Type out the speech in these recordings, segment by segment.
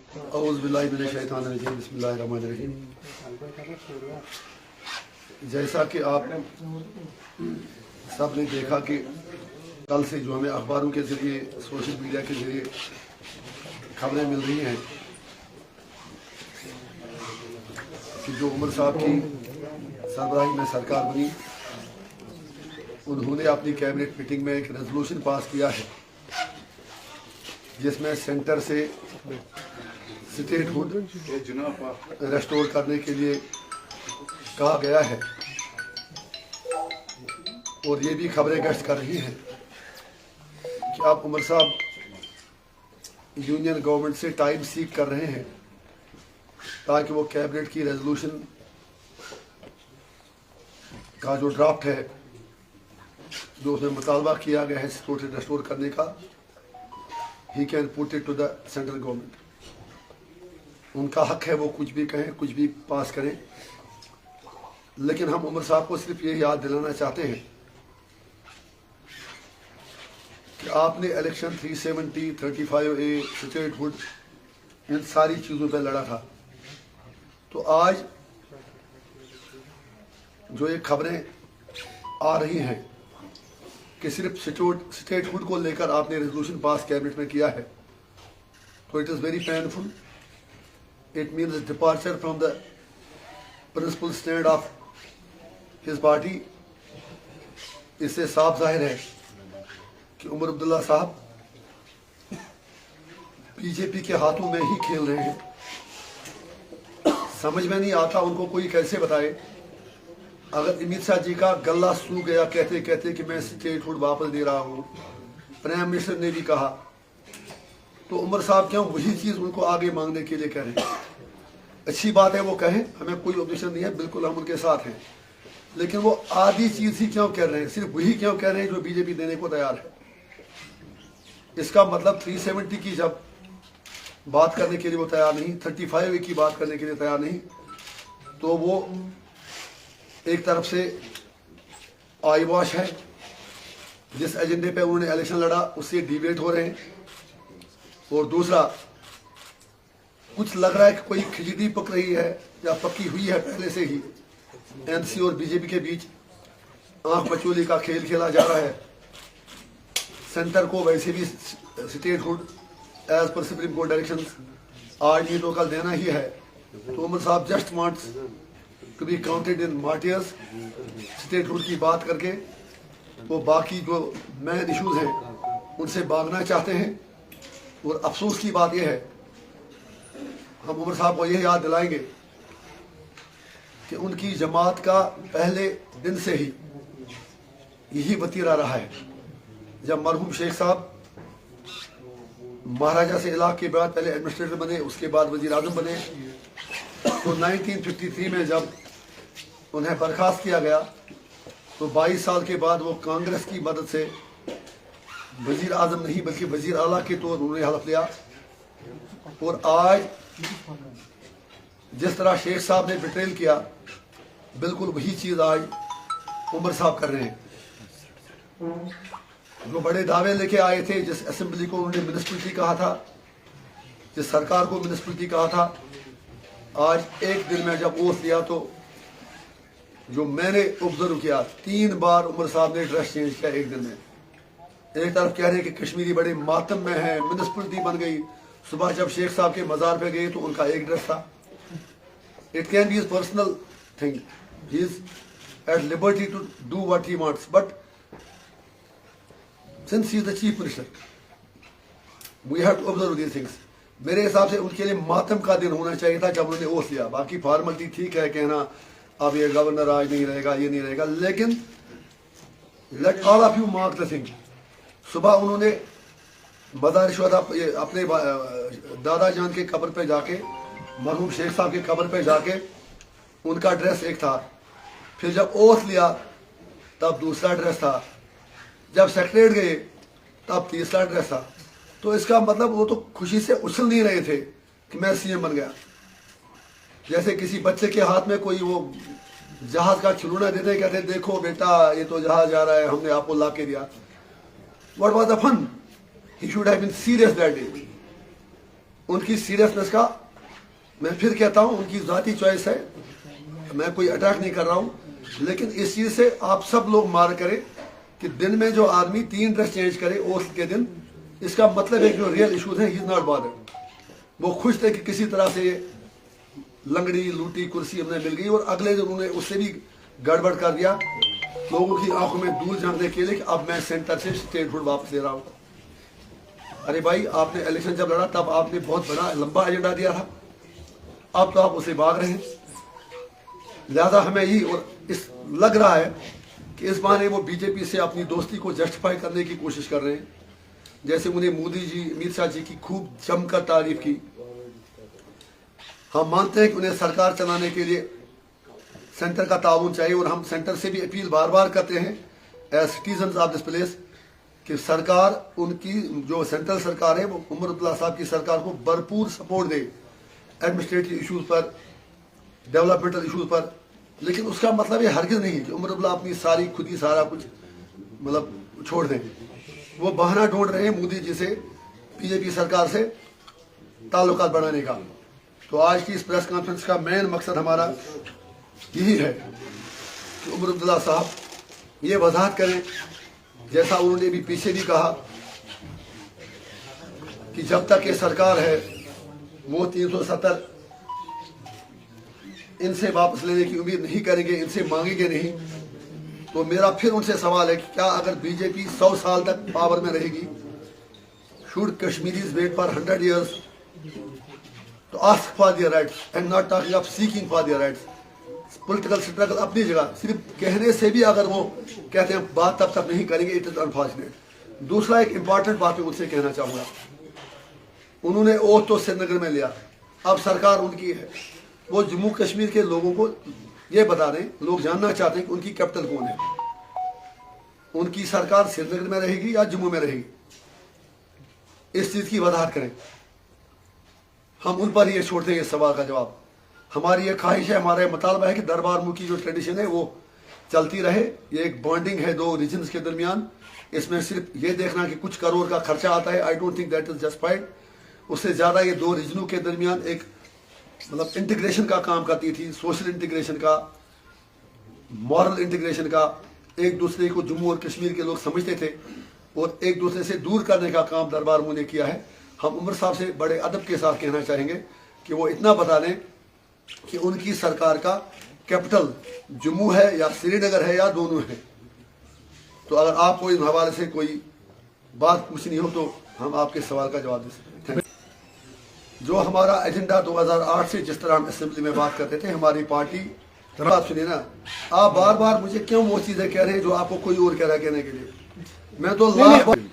बिस्मिल्लाहिर्रहमानिर्रहीम। जैसा कि आप सब ने देखा कि कल से जो हमें अखबारों के ज़रिए सोशल मीडिया के ज़रिए खबरें मिल रही हैं कि जो उमर साहब की सरबराही में सरकार बनी, उन्होंने अपनी कैबिनेट मीटिंग में एक रेजोल्यूशन पास किया है जिसमें सेंटर से स्टेटहुड रेस्टोर करने के लिए कहा गया है। और ये भी खबरें गश्त कर रही हैं कि आप उमर साहब यूनियन गवर्नमेंट से टाइम सीक कर रहे हैं ताकि वो कैबिनेट की रेजोल्यूशन का जो ड्राफ्ट है, जो उसमें मुतालबा किया गया है स्टेटहुड रेस्टोर करने का, he can put it to the central government. उनका हक है वो कुछ भी कहें, कुछ भी पास करें, लेकिन हम उमर साहब को सिर्फ ये याद दिलाना चाहते हैं कि आपने इलेक्शन 370, 35A, स्टेटहुड, इन सारी चीज़ों पर लड़ा था। तो आज जो ये खबरें आ रही हैं कि सिर्फ स्टेटहुड को लेकर आपने रेजोल्यूशन पास कैबिनेट में किया है, तो it is very painful. It means departure from the principle stand of his party. इससे साफ जाहिर है कि उमर अब्दुल्ला साहब बीजेपी के हाथों में ही खेल रहे हैं। समझ में नहीं आता उनको कोई कैसे बताए। अगर अमित शाह जी का गला सूख गया कहते कहते कि मैं स्टेटहुड वापस दे रहा हूँ, प्राइम मिनिस्टर ने भी कहा, तो उमर साहब क्यों वही चीज़ उनको आगे मांगने के लिए कह रहे हैं। अच्छी बात है वो कहें, हमें कोई ऑब्जेक्शन नहीं है, बिल्कुल हम उनके साथ हैं, लेकिन वो आधी चीज़ ही क्यों कह रहे हैं, सिर्फ वही क्यों कह रहे हैं जो बीजेपी देने को तैयार है। इसका मतलब 370 की जब बात करने के लिए वो तैयार नहीं, 35A की बात करने के लिए तैयार नहीं, तो वो एक तरफ से आई वॉश है, जिस एजेंडे पे उन्होंने इलेक्शन लड़ा उससे डिबेट हो रहे हैं, और दूसरा कुछ लग रहा है कि कोई खिचड़ी पक रही है या पकी हुई है पहले से ही। एनसी और बीजेपी के बीच आंख बचोली का खेल खेला जा रहा है। सेंटर को वैसे भी statehood as per supreme court directions आज नहीं तो कल देना ही है। तो उमर साहब just wants to be counted in martyrs. Statehood की बात करके वो बाकी जो मेन इश्यूज हैं उनसे भागना चाहते हैं। और अफसोस की बात यह है, हम उमर साहब को यह याद दिलाएंगे कि उनकी जमात का पहले दिन से ही यही वतीरा रहा है। जब मरहूम शेख साहब महाराजा से इलाके के बाद पहले एडमिनिस्ट्रेटर बने, उसके बाद वजीर आजम बने, तो 1953 में जब उन्हें बर्खास्त किया गया तो 22 साल के बाद वो कांग्रेस की मदद से वजीर आजम नहीं बल्कि वजीर आला के तौर उन्होंने हलफ लिया। और आज जिस तरह शेख साहब ने बिट्रेल किया, बिल्कुल वही चीज़ आज उमर साहब कर रहे हैं। जो बड़े दावे लेके आए थे, जिस असेंबली को उन्होंने म्युनिसिपलिटी कहा था, जिस सरकार को म्युनिसिपलिटी कहा था, आज एक दिन में जब ओथ लिया तो जो मैंने ऑब्जर्व किया, 3 बार उमर साहब ने ड्रेस चेंज किया एक दिन में। एक तरफ कह रहे हैं कि कश्मीरी बड़े मातम में है, म्युनिसिपलिटी बन गई। सुबह जब शेख साहब के मज़ार पे गए तो उनका एक ड्रेस था। It can be his personal thing, he is at liberty to do what he wants, but since he is the chief minister we have to observe these things. मेरे हिसाब से उनके लिए मातम का दिन होना चाहिए था जब उन्होंने ओथ लिया। बाकी फॉर्मेलिटी ठीक है कहना अब ये गवर्नर आज नहीं रहेगा, ये नहीं रहेगा, लेकिन let all of you mark the thing. सुबह उन्होंने मदार शुहदा अपने दादा जान के कब्र पे जाके, मरहूम शेख साहब के कब्र पे जाके, उनका ड्रेस एक था, फिर जब ओथ लिया तब दूसरा ड्रेस था, जब सेक्रेटरीट गए तब तीसरा ड्रेस था। तो इसका मतलब वो तो खुशी से उछल नहीं रहे थे कि मैं सीएम बन गया। जैसे किसी बच्चे के हाथ में कोई वो जहाज का खिलौना देते, कहते देखो बेटा ये तो जहाज जा रहा है, हमने आपको ला के दिया। What was the fun? He should have been serious that day. उनकी सीरियसनेस का, मैं फिर कहता हूं, उनकी जाती चॉइस है, मैं कोई अटैक नहीं कर रहा हूं, लेकिन इस चीज से आप सब लोग मार करें कि दिन में जो आदमी 3 ड्रेस चेंज करे ओथ के दिन, इसका मतलब है कि जो रियल इशूज हैं, ही इज नॉट बॉदर्ड। वो खुश थे कि किसी तरह से लंगड़ी लूटी कुर्सी हमें मिल गई, और अगले दिन उन्होंने उससे भी गड़बड़ कर दिया लोगों की आंखों में धूल झांकने के लिए कि अब मैं सेंटर से स्टेटहुड वापस ले रहा हूं। अरे भाई, आपने इलेक्शन जब लड़ा तब आपने बहुत बड़ा लंबा एजेंडा दिया था, अब तो आप उसे भाग रहे हैं। लिहाजा हमें यही और इस लग रहा है कि इस बहाने वो बीजेपी से अपनी दोस्ती को जस्टिफाई करने की कोशिश कर रहे हैं। जैसे उन्हें मोदी जी, अमित शाह जी की खूब जमकर तारीफ की। हम मानते हैं कि उन्हें सरकार चलाने के लिए सेंटर का ताउन चाहिए, और हम सेंटर से भी अपील बार बार करते हैं as citizen of this place कि सरकार, उनकी जो सेंट्रल सरकार है, वो उमर अब्दुल्ला साहब की सरकार को भरपूर सपोर्ट दे एडमिनिस्ट्रेटिव इशूज पर, डेवलपमेंटल इशूज पर। लेकिन उसका मतलब ये हरगिज नहीं कि उमर अब्दुल्ला अपनी सारी खुद ही सारा कुछ मतलब छोड़ दें। वो बहाना ढूंढ रहे हैं मोदी जी से, बीजेपी सरकार से ताल्लुकात बढ़ाने का। तो आज की इस प्रेस कॉन्फ्रेंस का मेन मकसद हमारा यही है कि उमर अब्दुल्ला साहब ये वजाहत करें, जैसा उन्होंने भी पीछे भी कहा कि जब तक ये सरकार है वो 370 इनसे वापस लेने की उम्मीद नहीं करेंगे, इनसे मांगेंगे नहीं। तो मेरा फिर उनसे सवाल है कि क्या अगर बीजेपी 100 साल तक पावर में रहेगी, should Kashmiris wait for 100 years to ask for their rights and not talking of seeking for their rights? Political struggle अपनी जगह, सिर्फ कहने से भी अगर वो कहते हैं बात तब तक नहीं करेंगे, इट इज अनफॉर्चुनेट। दूसरा एक इंपॉर्टेंट बात मैं उनसे कहना चाहूंगा, उन्होंने ओथ तो श्रीनगर में लिया, अब सरकार उनकी है, वो जम्मू कश्मीर के लोगों को ये बता दें, लोग जानना चाहते हैं कि उनकी कैपिटल कौन है, उनकी सरकार श्रीनगर में रहेगी या जम्मू में रहेगी, इस चीज की वजाहत करें। हम उन पर ही छोड़ते हैं इस सवाल का जवाब। हमारी ये ख्वाहिश है, हमारा मुतालबा है कि दरबार मुल्क की जो ट्रेडिशन है वो चलती रहे। ये एक बॉन्डिंग है दो रीजन्स के दरमियान, इसमें सिर्फ ये देखना कि कुछ करोड़ का खर्चा आता है, I don't think that is justified. उससे ज्यादा ये दो रीजनों के दरमियान एक मतलब इंटीग्रेशन का काम करती थी, सोशल इंटीग्रेशन का, मॉरल इंटीग्रेशन का। एक दूसरे को जम्मू और कश्मीर के लोग समझते थे और एक दूसरे से दूर करने का काम दरबार मुल्क ने किया है। हम उमर साहब से बड़े अदब के साथ कहना चाहेंगे कि वो इतना बता दें कि उनकी सरकार का कैपिटल जम्मू है या श्रीनगर है या दोनों है। तो अगर आपको इस हवाले से कोई बात पूछनी हो तो हम आपके सवाल का जवाब दे सकते हैं। जो हमारा एजेंडा 2008 से जिस तरह हम असेंबली में बात करते थे, हमारी पार्टी, आप सुनिए ना, आप बार बार मुझे क्यों वो चीजें कह रहे हैं जो आपको कोई और कह रहा है कहने के लिए। मैं तो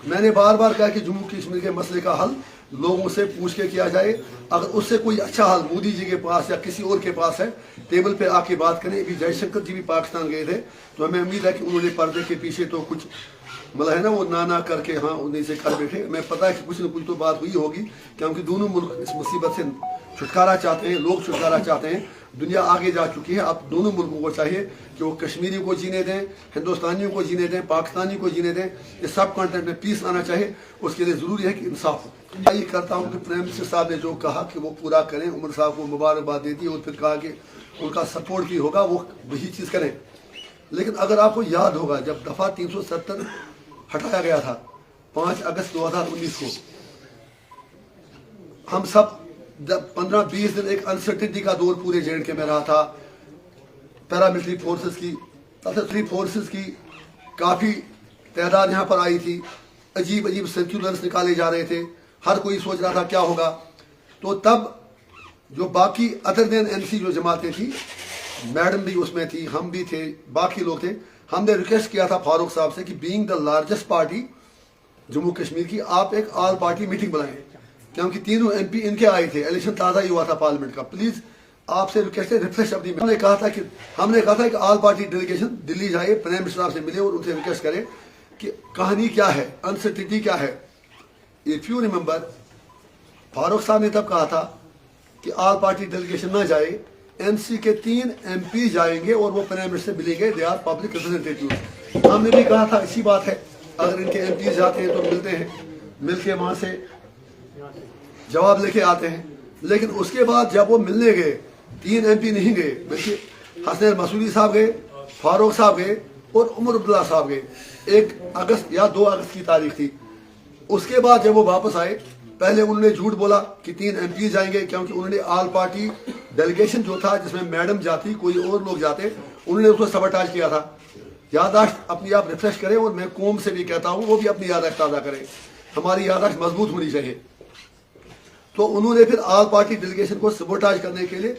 मैंने बार बार कहा कि जम्मू कश्मीर के मसले का हल लोगों से पूछ के किया जाए। अगर उससे कोई अच्छा हल मोदी जी के पास या किसी और के पास है, टेबल पे आके बात करें। अभी जयशंकर जी भी पाकिस्तान गए थे, तो हमें उम्मीद है कि उन्होंने पर्दे के पीछे तो कुछ मतलब है ना, वो नाना करके हाँ उन्हीं से कर बैठे। मैं पता है कि कुछ न कुछ तो बात हुई होगी, क्योंकि दोनों मुल्क इस मुसीबत से छुटकारा चाहते हैं, लोग छुटकारा चाहते हैं। दुनिया आगे जा चुकी है, अब दोनों मुल्कों को चाहिए कि वो कश्मीरियों को जीने दें, हिंदुस्तानियों को जीने दें, पाकिस्तानियों को जीने दें। ये सब कॉन्टेंट में पीस आना चाहिए, उसके लिए ज़रूरी है कि इंसाफ हो। ये करता हूँ कि प्राइम मिनिस्टर साहब ने जो कहा कि वो पूरा करें, उमर साहब को मुबारकबाद देती है और फिर कहा कि उनका सपोर्ट भी होगा, वो वही चीज़ करें। लेकिन अगर आपको याद होगा, जब दफ़ा 370 हटाया गया था 5 अगस्त 2019 को, हम सब 15-20 दिन एक अनसर्टिनिटी का दौर पूरे जे.एंड.के में रहा था। पैरामिलिट्री फोर्सेस की, सशस्त्र फोर्सेस की काफ़ी तादाद यहाँ पर आई थी। अजीब अजीब सर्कुलर्स निकाले जा रहे थे, हर कोई सोच रहा था क्या होगा। तो तब जो बाकी अदर देन एनसी जो जमातें थी, मैडम भी उसमें थी, हम भी थे, बाकी लोग थे, हमने रिक्वेस्ट किया था फारूक साहब से कि being the largest party Jammu Kashmir की, आप एक ऑल पार्टी मीटिंग बुलाएं, क्योंकि तीनों एमपी इनके आए थे, इलेक्शन ताज़ा ही हुआ था पार्लियामेंट का। प्लीज आपसे रिक्वेस्ट है, रिफ्रेश अपनी। हमने कहा था कि ऑल पार्टी डेलीगेशन दिल्ली जाए, प्राइम मिनिस्टर साहब से मिले और उनसे रिक्वेस्ट करें कि कहानी क्या है, अनसर्टिनिटी क्या है। इफ यू रिमेंबर, फारूक साहब ने तब कहा था कि ऑल पार्टी डेलीगेशन ना जाए, एनसी के 3 एमपी जाएंगे और वो प्राइम मिनिस्टर मिलेंगे, दे आर पब्लिक रिप्रेजेंटेटिव। हमने भी कहा था इसी बात है, अगर इनके एमपी जाते हैं तो मिलते हैं, मिलके वहां से जवाब लेके आते हैं। लेकिन उसके बाद जब वो मिलने गए, 3 MP नहीं गए, बल्कि हसन मसूदी साहब गए, फारूक साहब गए और उमर अब्दुल्ला साहब गए। 1 अगस्त या 2 अगस्त की तारीख थी। उसके बाद जब वो वापस आए, पहले उन्होंने झूठ बोला कि 3 MP जाएंगे, क्योंकि उन्होंने ऑल पार्टी डेलीगेशन जो था, जिसमें मैडम जाती, कोई और लोग जाते, उन्होंने उसको सबटाज किया था। यादाश्त अपनी आप रिफ्रेश करें, और मैं कौम से भी कहता हूँ वो भी अपनी यादाश्त ताज़ा करें। हमारी यादाश्त मजबूत होनी चाहिए। तो उन्होंने फिर ऑल पार्टी डेलीगेशन को सबोटाज करने के लिए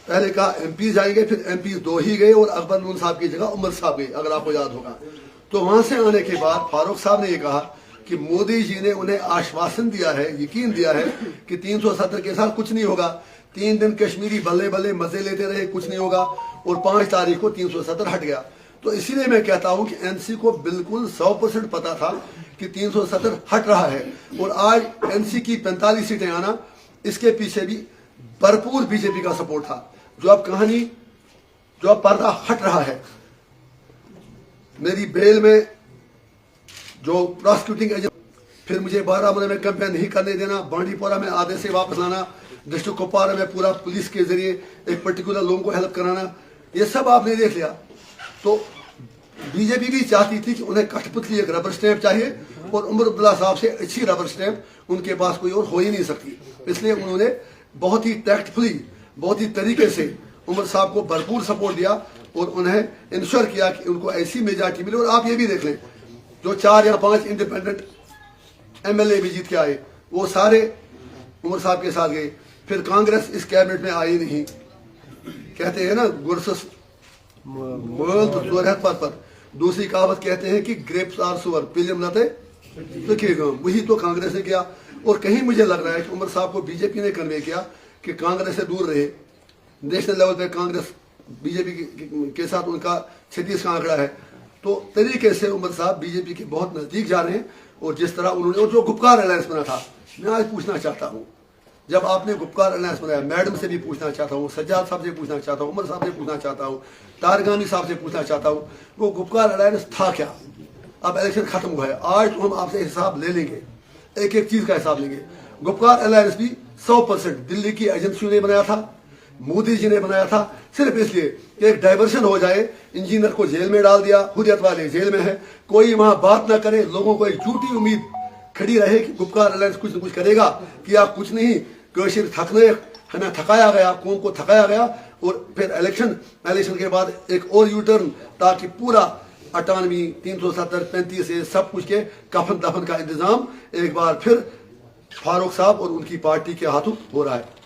पहले कहा MP जाएंगे, फिर MP 2 ही गए और अकबर नून साहब की जगह उमर साहब गए, अगर आपको याद होगा। तो वहां से आने के बाद फारूक साहब ने यह कहा कि मोदी जी ने उन्हें आश्वासन दिया है, यकीन दिया है कि 370 के साथ कुछ नहीं होगा। 3 दिन कश्मीरी बल्ले बल्ले मजे लेते रहे, कुछ नहीं होगा, और 5 तारीख को 370 हट गया। तो इसीलिए मैं कहता हूं कि NC को बिल्कुल 100% पता था कि 370 हट रहा है, और आज NC की 45 सीटें आना, इसके पीछे भी भरपूर बीजेपी का सपोर्ट था। जो अब कहानी, जो अब पर्दा हट रहा है, मेरी बेल में जो प्रोसिक्यूटिंग एजेंट, फिर मुझे बारामूला में कैंपेन नहीं करने देना, बांडीपोरा में आधे से वापस लाना, डिस्ट्रिक्ट कुपवारा में पूरा पुलिस के जरिए एक पर्टिकुलर लोगों को हेल्प कराना, ये सब आपने देख लिया। तो बीजेपी भी चाहती थी कि उन्हें कठपुतली एक रबर स्टैंप चाहिए, और उमर अब्दुल्ला साहब से अच्छी रबर स्टैंप उनके पास कोई और हो ही नहीं सकती। इसलिए उन्होंने बहुत ही टैक्टफुली, बहुत ही तरीके से उमर साहब को भरपूर सपोर्ट दिया, और उन्हें इंश्योर किया कि उनको ऐसी मेजॉरिटी मिले। और आप ये भी देख लें, जो 4 या 5 इंडिपेंडेंट MLA भी जीत के आए, वो सारे उमर साहब के साथ गए। फिर कांग्रेस इस कैबिनेट में आई नहीं। कहते हैं ना, गुरसस पर दूसरी कहावत कहते हैं कि ग्रेप्स आर सुअर, पिलम लते देखिएगा, वही तो कांग्रेस ने किया। और कहीं मुझे लग रहा है कि उमर साहब को बीजेपी ने कन्वे किया कि कांग्रेस से दूर रहे। नेशनल लेवल पे कांग्रेस बीजेपी के साथ उनका 36 का आंकड़ा है। तो तरीके से उमर साहब बीजेपी के बहुत नजदीक जा रहे हैं। और जिस तरह उन्होंने, और जो गुपकार अलायंस बना था, मैं आज पूछना चाहता हूँ, जब आपने गुपकार अलायंस बनाया, मैडम से भी पूछना चाहता हूँ, सज्जाद साहब से पूछना चाहता हूँ, उमर साहब से पूछना चाहता हूँ, तारगानी साहब से पूछना चाहता हूँ, वो गुपकार अलायंस था क्या? अब इलेक्शन खत्म हुआ है, आज तो हम आपसे हिसाब ले लेंगे, एक एक चीज का हिसाब लेंगे। गुपकार अलायंस भी 100% दिल्ली की एजेंसियों ने बनाया था, मोदी जी ने बनाया था, सिर्फ इसलिए कि एक डाइवर्शन हो जाए। इंजीनियर को जेल में डाल दिया, हुर्रियत वाले जेल में है, कोई वहां बात ना करे, लोगों को एक झूठी उम्मीद खड़ी रहे कि गुपकार अलायंस कुछ न कुछ करेगा। किया कुछ नहीं, कशिर थकने हमें थकाया गया, कौम को थकाया गया। और फिर इलेक्शन के बाद एक और यूटर्न, ताकि पूरा 98, 370, 35 से सब कुछ के कफन दफन का इंतजाम एक बार फिर फारूक साहब और उनकी पार्टी के हाथों हो रहा है।